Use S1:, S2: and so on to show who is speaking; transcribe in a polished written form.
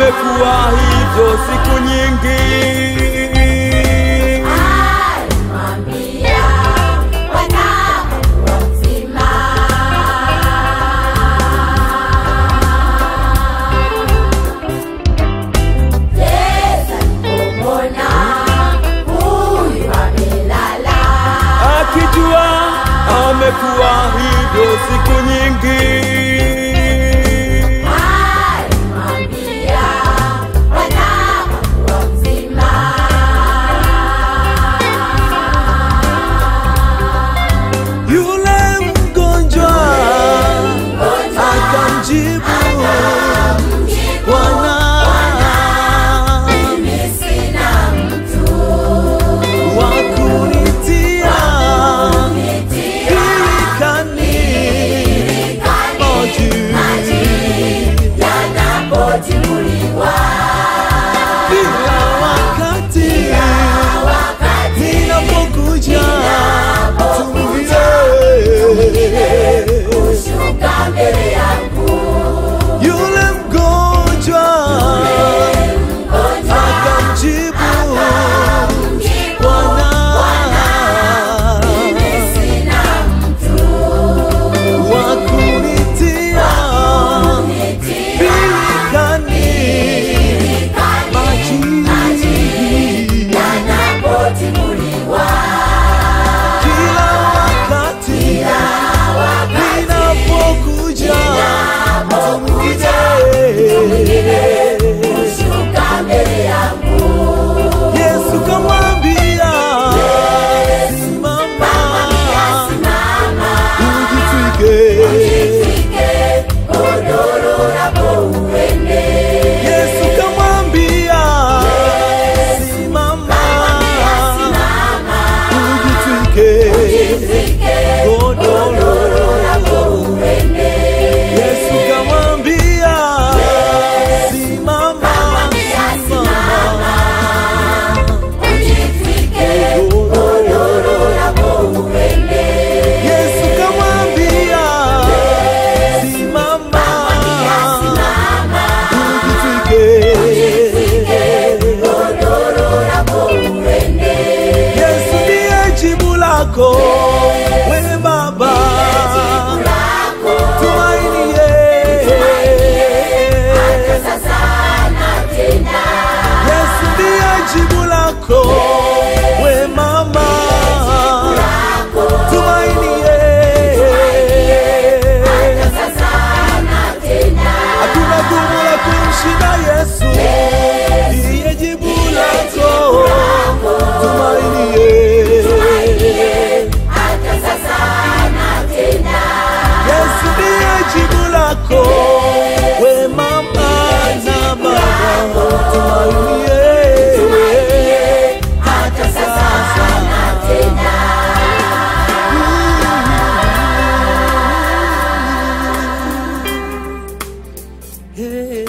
S1: amekuwa hivyo siku nyingi. Amekuwa hivyo siku nyingi.
S2: Alimwambia wanakuwa mzima.
S1: Yule mgonjwa akamjibu, Bwana,
S2: mimi sina mtu
S1: wa kunitia
S2: yanapotimuliwa.
S1: Kila wakati ninapokuja
S2: kushuka mbele yangu.
S1: Yule mgonjwa akamjibu, Bwana,
S2: mimi sina mtu
S1: wa kunitia
S2: yanapotimuliwa.
S1: kila wakati ninapokuja
S2: kushuka mbele yangu.
S1: Yesu kamwambia, simama, ujitwike
S2: godoro lako uende.
S1: Yesu kamwambia, simama, ujitwike godoro
S2: lako uende.
S1: Yesu kamwambia, simama,
S2: ujitwike godoro lako uende.
S1: Yesu kamwambia, simama, ujitwike
S2: godoro lako uende.
S1: Yesu ndiye jibu lako, wewe Baba, tumaini
S2: hata sasa na tena.
S1: Yesu ndiye jibu lako, wewe Mama, tumaini
S2: hata sasa na tena.
S1: hakuna gumu la kumshinda Yesu, ndiye jibu lako, tumaini
S2: hata sasa na tena.
S1: Yesu ndiye jibu lako, we Mama na Baba, tumaini
S2: hata sasa na tena.
S1: Hey.